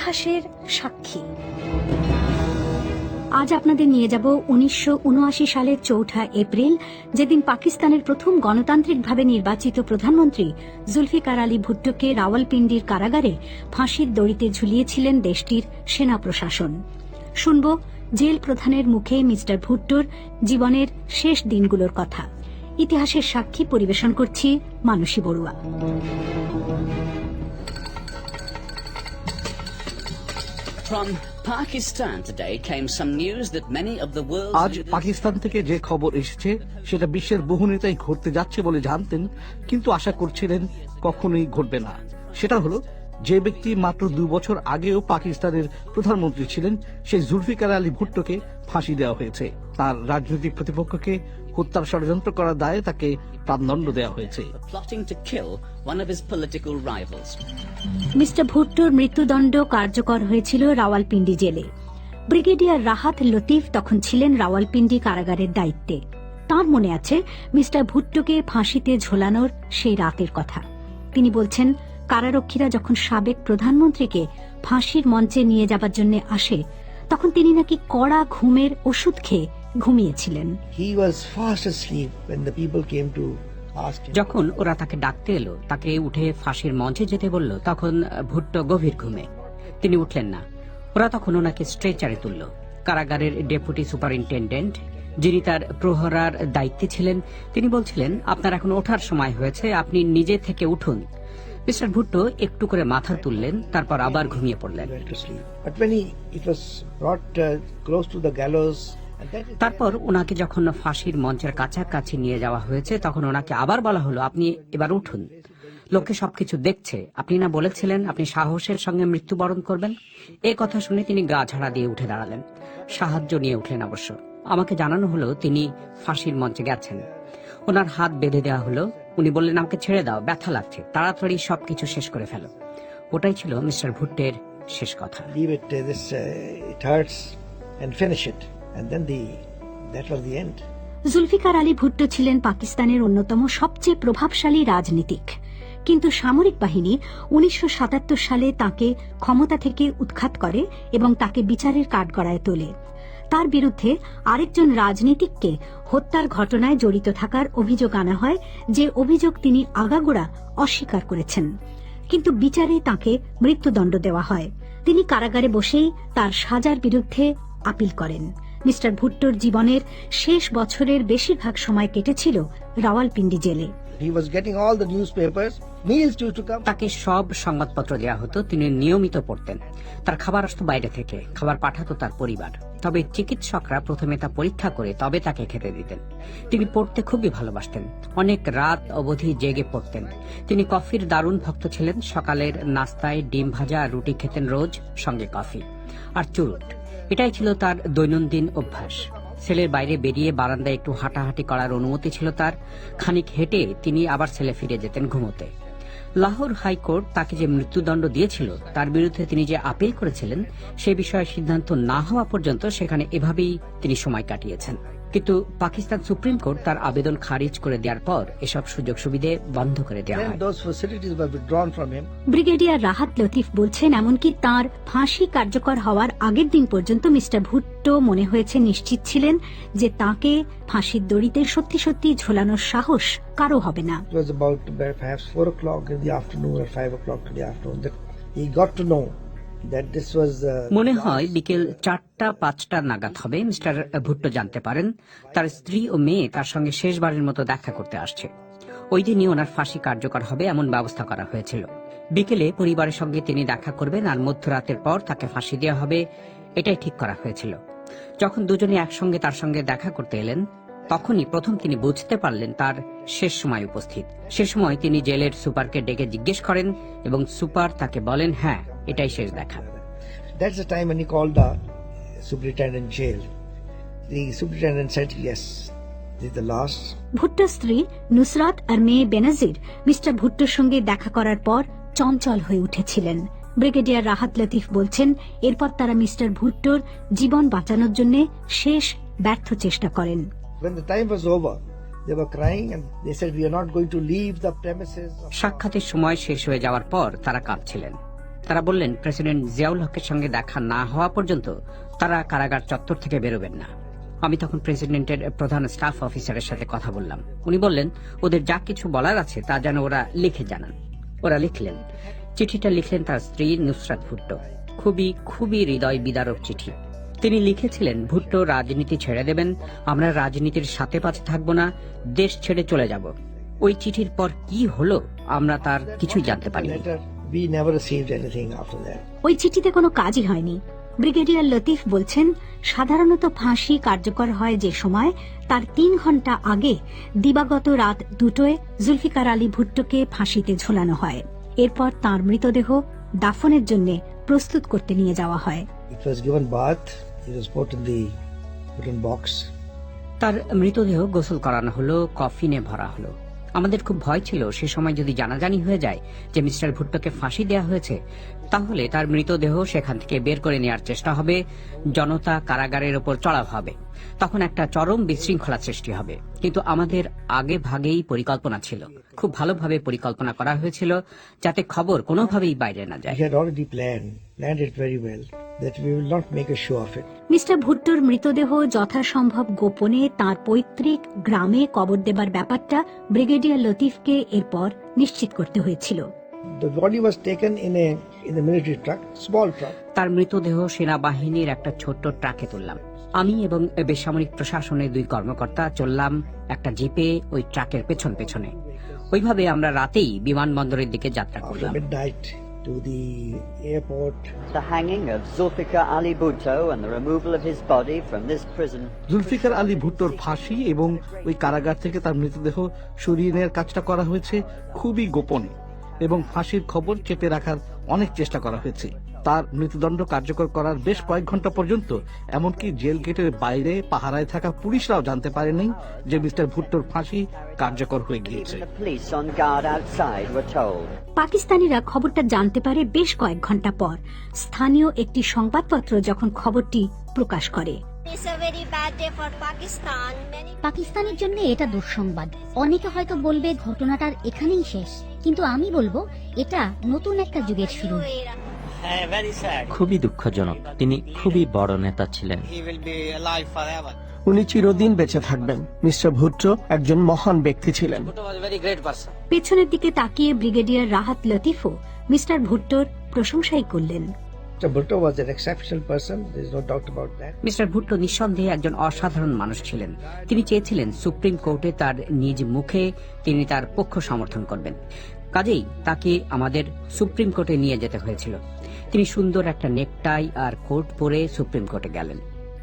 ইতিহাসের সাক্ষী। আজ আপনাদের নিয়ে যাব 1979 সালের 4 এপ্রিল, যেদিন পাকিস্তানের প্রথম গণতান্ত্রিকভাবে নির্বাচিত প্রধানমন্ত্রী জুলফিকার আলী ভুট্টোকে রাওয়ালপিন্ডির কারাগারে ফাঁসির দড়িতে ঝুলিয়েছিলেন দেশটির সেনা প্রশাসন। শুনব জেল প্রধানের মুখে মিস্টার ভুট্টোর জীবনের শেষ দিনগুলোর কথা। ইতিহাসের সাক্ষী পরিবেশন করছি মানসী বড়ুয়া। আজ পাকিস্তান থেকে যে খবর এসেছে সেটা বিশ্বের বহু নেতাই ঘটতে যাচ্ছে বলে জানতেন, কিন্তু আশা করছিলেন কখনোই ঘটবে না। সেটা হলো যে ব্যক্তি মাত্র 2 বছর আগেও পাকিস্তানের প্রধানমন্ত্রী ছিলেন, সেই জুলফিকার আলী ভুট্টোকে ফাঁসি দেওয়া হয়েছে। তার রাজনৈতিক প্রতিপক্ষকে হত্যার ষড়যন্ত্র করার দায়ে তাকে প্রাণদণ্ড দেওয়া হয়েছে। মিস্টার ভুট্টোর মৃত্যুদণ্ড কার্যকর হয়েছিল রাওয়ালপিন্ডি জেলে। ব্রিগেডিয়ার রাহাত লতিফ তখন ছিলেন রাওয়ালপিন্ডি কারাগারের দায়িত্বে। তার মনে আছে মিস্টার ভুট্টোকে ফাঁসিতে ঝোলানোর সেই রাতের কথা। তিনি বলছেন, কারারক্ষীরা যখন সাবেক প্রধানমন্ত্রীকে ফাঁসির মঞ্চে নিয়ে যাবার জন্য আসে, তখন তিনি নাকি কড়া ঘুমের ওষুধ খেয়ে ঘুমিয়েছিলেন। যখন ওরা তাকে ডাকতে এলো, তাকে উঠে ফাঁসির মঞ্চে যেতে বলল, তখন ভুট্টো গভীর ঘুমে। তিনি উঠলেন না। ওরা তখন ওনাকে স্ট্রেচারে তুলল। কারাগারের ডেপুটি সুপারিনটেন্ডেন্ট, যিনি তার প্রহরার দায়িত্বে ছিলেন, তিনি বলছিলেন, আপনার এখন ওঠার সময় হয়েছে, আপনি নিজে থেকে উঠুন। মিস্টার ভুট্টো একটু করে মাথা তুললেন, তারপর আবার ঘুমিয়ে পড়লেন। তারপর ওনাকে যখন ফাঁসির মঞ্চের কাছাকাছি নিয়ে যাওয়া হয়েছে, তখন ওনাকে আবার বলা হলো, আপনি এবার উঠুন। লোকে সবকিছু দেখছে, আপনি না বলেছিলেন আপনি সাহসের সঙ্গে মৃত্যুবরণ করবেন? এই কথা শুনে তিনি গা ঝাড়া দিয়ে উঠে দাঁড়ালেন। সাহায্য নিয়ে উঠলেন অবশ্য। আমাকে জানানো হলো তিনি ফাঁসির মঞ্চে গেছেন। ওনার হাত বেঁধে দেওয়া হলো। উনি বললেন, আমাকে ছেড়ে দাও, ব্যথা লাগছে, তাড়াতাড়ি সবকিছু শেষ করে ফেলো। ওটাই ছিল মিস্টার ভুট্টোর শেষ কথা। জুলফিকার আলী ভুট্টো ছিলেন পাকিস্তানের অন্যতম সবচেয়ে প্রভাবশালী রাজনীতিক, কিন্তু সামরিক বাহিনী 1977 সালে তাকে ক্ষমতা থেকে উৎখাত করে এবং তাকে বিচারের কাঠগড়ায় তোলে। তার বিরুদ্ধে আরেকজন রাজনীতিককে হত্যার ঘটনায় জড়িত থাকার অভিযোগ আনা হয়, যে অভিযোগ তিনি আগাগোড়া অস্বীকার করেছেন। কিন্তু বিচারে তাকে মৃত্যুদণ্ড দেওয়া হয়। তিনি কারাগারে বসেই তার সাজার বিরুদ্ধে আপিল করেন। মিস্টার ভুট্টোর জীবনের শেষ বছরের বেশিরভাগ সময় কেটেছিল রাওয়ালপিন্ডি জেলে। তাকে সব সংবাদপত্র দেওয়া হতো, তিনি নিয়মিত পড়তেন। তার খাবার আসতো বাইরে থেকে, খাবার পাঠাতো তার পরিবার। তবে চিকিৎসকরা প্রথমে তা পরীক্ষা করে তবে তাকে খেতে দিতেন। তিনি পড়তে খুবই ভালোবাসতেন, অনেক রাত অবধি জেগে পড়তেন। তিনি কফির দারুণ ভক্ত ছিলেন। সকালের নাস্তায় ডিম ভাজা আর রুটি খেতেন রোজ, সঙ্গে কফি আর চুরুট। এটাই ছিল তার দৈনন্দিন অভ্যাস। সেলের বাইরে বেরিয়ে বারান্দায় একটু হাঁটাহাঁটি করার অনুমতি ছিল তার। খানিক হেঁটে তিনি আবার সেলে ফিরে যেতেন ঘুমোতে। লাহোর হাইকোর্ট তাকে যে মৃত্যুদণ্ড দিয়েছিল, তার বিরুদ্ধে তিনি যে আপিল করেছিলেন, সে বিষয়ে সিদ্ধান্ত না হওয়া পর্যন্ত সেখানে এভাবেই তিনি সময় কাটিয়েছেন। কিন্তু পাকিস্তান সুপ্রিম কোর্ট তার আবেদন খারিজ করে দেওয়ার পর এসব সুযোগ সুবিধা বন্ধ করে দেওয়া হয়। ব্রিগেডিয়ার রাহাত লতিফ বলছেন, এমনকি তার ফাঁসি কার্যকর হওয়ার আগের দিন পর্যন্ত মিস্টার ভুট্টো মনে হয়েছে নিশ্চিত ছিলেন যে তাকে ফাঁসির দড়িতে সত্যি সত্যি ঝোলানোর সাহস কারো হবে না। মনে হয় বিকেল 4টা-5টা নাগাদ হবে মিস্টার ভুট্টো জানতে পারেন তার স্ত্রী ও মেয়ে তার সঙ্গে শেষবারের মতো দেখা করতে আসছে। ওই দিনই ওনার ফাঁসি কার্যকর হবে এমন ব্যবস্থা করা হয়েছিল। বিকেলে পরিবারের সঙ্গে তিনি দেখা করবেন আর মধ্যরাতের পর তাকে ফাঁসি দেওয়া হবে, এটাই ঠিক করা হয়েছিল। যখন দুজনে একসঙ্গে তার সঙ্গে দেখা করতে এলেন, তখনই প্রথম তিনি বুঝতে পারলেন তার শেষ সময় উপস্থিত। সে সময় তিনি জেলের সুপারকে ডেকে জিজ্ঞেস করেন এবং সুপার তাকে বলেন, হ্যাঁ, এটাই শেষ দেখা। That's the time when he called the superintendent jail. The superintendent said, yes, this is the last. ভুট্টোর স্ত্রী নুসরাত আর মেয়ে বেনাজির মিস্টার ভুট্টোর সঙ্গে দেখা করার পর চঞ্চল হয়ে উঠেছিলেন। ব্রিগেডিয়ার রাহাত লতিফ বলছেন, এরপর তারা মিস্টার ভুট্টোর জীবন বাঁচানোর জন্য শেষ ব্যর্থ চেষ্টা করেন। When the time was over, they were crying and they said, we are not going to leave the premises. সাক্ষাতের সময় শেষ হয়ে যাওয়ার পর তারা কাঁদছিলেন। তারা বললেন প্রেসিডেন্ট জিয়াউল হকের সঙ্গে দেখা না হওয়া পর্যন্ত তারা কারাগার চত্বর থেকে বেরোবেন না। আমি তখন প্রেসিডেন্টের প্রধান স্টাফ অফিসারের সাথে কথা বললাম। উনি বললেন ওদের যা কিছু বলার আছে তা যেন ওরা লিখে জানান। ওরা লিখলেন। চিঠিটা লিখলেন তার স্ত্রী নুসরাত ভুট্টো। খুবই খুবই হৃদয় বিদারক চিঠি। তিনি লিখেছিলেন, ভুট্টো রাজনীতি ছেড়ে দেবেন, আমরা রাজনীতির সাথে পাশে থাকবো না, দেশ ছেড়ে চলে যাব। ওই চিঠির পর কি হলো আমরা তার কিছুই জানতে পারিনি। Letter, we never received anything after that. ওই চিঠিতে কোনো কাজই হয়নি। ব্রিগেডিয়ার লতিফ বলছেন, সাধারণত ফাঁসি কার্যকর হয় যে সময় তার 3 ঘন্টা আগে দিবাগত রাত 2টোয় জুলফিকার আলী ভুট্টোকে ফাঁসিতে ঝোলানো হয়। এরপর তার মৃতদেহ দাফনের জন্য প্রস্তুত করতে নিয়ে যাওয়া হয়। It was given bath, it was put in box. তার মৃতদেহ গোসল করানো হলো, কফিনে ভরা হলো। আমাদের খুব ভয় ছিল সে সময় যদি জানাজানি হয়ে যায় যে মিস্টার ভুট্টোকে ফাঁসি দেওয়া হয়েছে, তাহলে তার মৃতদেহ সেখান থেকে বের করে নেওয়ার চেষ্টা হবে, জনতা কারাগারের ওপর চড়াও হবে, তখন একটা চরম বিশৃঙ্খলা সৃষ্টি হবে। কিন্তু আমাদের আগে ভাগেই পরিকল্পনা ছিল, খুব ভালোভাবে পরিকল্পনা করা হয়েছিল যাতে খবর কোনোভাবেই বাইরে না যায়। We had already planned it very well that we will not make a show of it. Mister ভুট্টোর মৃতদেহ যথাসম্ভব গোপনে তার পৈতৃক গ্রামে কবর দেবার ব্যাপারটা ব্রিগেডিয়ার লতিফকে এরপর নিশ্চিত করতে হয়েছিল। The body was taken in a military truck, small truck. তার মৃতদেহ সেনাবাহিনীর একটা ছোট্ট ট্রাকে তুললাম। আমি এবং বেসামরিক প্রশাসনের 2 কর্মকর্তা চললাম একটা জিপে ওই ট্রাকের পেছন পেছনে। ওইভাবে আমরা রাতেই বিমানবন্দরের দিকে যাত্রা After করলাম। midnight to the airport. The hanging of Zulfikar Ali Bhutto and the removal of his body from this prison. Zulfikar Ali ভুট্টোর ফাঁসি এবং ওই কারাগার থেকে তার মৃতদেহ সরিয়ে নেওয়ার কাজটা করা হয়েছে খুবই গোপনে, এবং ফাঁসির খবর চেপে রাখার অনেক চেষ্টা করা হয়েছে। তার মৃত্যুদণ্ড কার্যকর করার বেশ কয়েক ঘন্টা পর্যন্ত এমনকি জেল গেটের বাইরে পাহারায় থাকা পুলিশরাও জানতে পারেনি যে মিস্টার ভুট্টোর ফাঁসি কার্যকর হয়ে গিয়েছে। Even the police on guard outside were told. পাকিস্তানিরা খবরটা জানতে পারে বেশ কয়েক ঘন্টা পর। স্থানীয় একটি সংবাদপত্র যখন খবরটি প্রকাশ করে। It's a very bad day for Pakistan. পাকিস্তানের জন্য এটা দুঃসংবাদ। অনেকে হয়তো বলবে ঘটনাটার এখানেই শেষ, কিন্তু আমি বলবো এটা নতুন একটা যুগের শুরু। খুবই দুঃখজনক। তিনি খুবই বড় নেতা ছিলেন। উনি চিরদিন বেঁচে থাকবেন। মিস্টার ভুট্টো একজন মহান ব্যক্তি ছিলেন। পেছনের দিকে তাকিয়ে ব্রিগেডিয়ার রাহাত লতিফও মিস্টার ভুট্টোর প্রশংসাই করলেন। Mr. Bhutto was an exceptional person, there is no doubt about that. Mister Bhutto নিঃসন্দেহে একজন অসাধারণ মানুষ ছিলেন। তিনি চেয়েছিলেন সুপ্রিম কোর্টে তার নিজ মুখে তিনি তার পক্ষ সমর্থন করবেন। কাজেই তাকে আমাদের সুপ্রিম কোর্টে নিয়ে যেতে হয়েছিল। তিনি সুন্দর একটা নেকটাই আর কোট পরে সুপ্রিম কোর্টে গেলেন।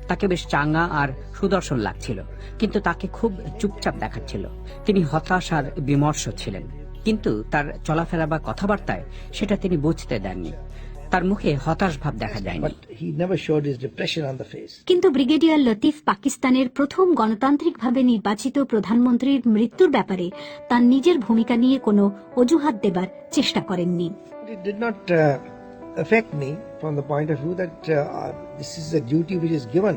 তাকে বেশ চাঙ্গা আর সুদর্শন লাগছিল, কিন্তু তাকে খুব চুপচাপ দেখাচ্ছিল। তিনি হতাশ আর বিমর্ষ ছিলেন, কিন্তু তার চলাফেরা বা কথাবার্তায় সেটা তিনি বুঝতে দেননি। তার মুখে হতাশ ভাব দেখা যায়নি। But he never showed his depression on the face. কিন্তু ব্রিগেডিয়ার লতিফ পাকিস্তানের প্রথম গণতান্ত্রিকভাবে নির্বাচিত প্রধানমন্ত্রীর মৃত্যুর ব্যাপারে তার নিজের ভূমিকা নিয়ে কোনো অজুহাত দেবার চেষ্টা করেননি। It did not affect me from the point of view that this is a duty which is given.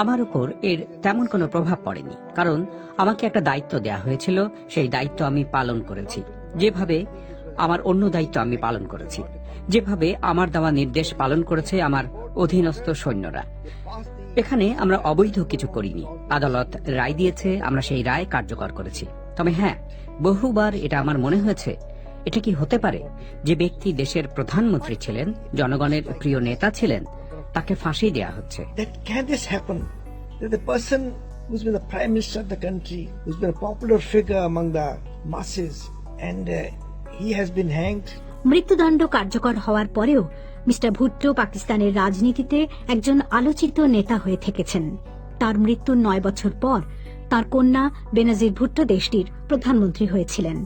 আমার উপর এর তেমন কোনো প্রভাব পড়েনি, কারণ আমাকে একটা দায়িত্ব দেয়া হয়েছিল, সেই দায়িত্ব আমি পালন করেছি। যেভাবে আমার অন্য দায়িত্ব আমি পালন করেছি, যেভাবে আমার দেওয়া নির্দেশ পালন করেছে আমার অধীনস্থ সৈন্যরা। এখানে আমরা অবৈধ কিছু করিনি। আদালত রায় দিয়েছে, আমরা সেই রায় কার্যকর করেছি। তবে হ্যাঁ, বহুবার এটা আমার মনে হয়েছে, এটা কি হতে পারে যে ব্যক্তি দেশের প্রধানমন্ত্রী ছিলেন, জনগণের প্রিয় নেতা ছিলেন, তাকে ফাঁসি দেয়া হচ্ছে। That can this happen? That the person who's been the prime minister of the country, who's been a popular figure among the masses, and he has been hanged. মৃত্যুদণ্ড কার্যকর হওয়ার পরেও মিস্টার ভুট্টো পাকিস্তানের রাজনীতিতে একজন আলোচিত নেতা হয়ে থেকেছেন। তার মৃত্যুর 9 বছর পর তার কন্যা বেনজির ভুট্টো দেশটির প্রধানমন্ত্রী হয়েছিলেন।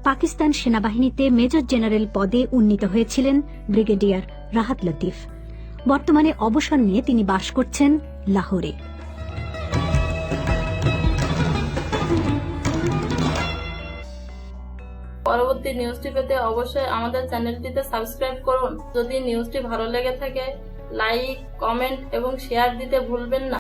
পাকিস্তান সেনাবাহিনীতে মেজর জেনারেল পদে উন্নীত হয়েছিলেন ব্রিগেডিয়ার রাহাত লতিফ। বর্তমানে অবসর নিয়ে তিনি বাস করছেন লাহোরে। পরবর্তী নিউজটি পেতে অবশ্যই আমাদের চ্যানেলটিতে সাবস্ক্রাইব করুন। যদি নিউজটি ভালো লেগে থাকে লাইক, কমেন্ট এবং শেয়ার দিতে ভুলবেন না।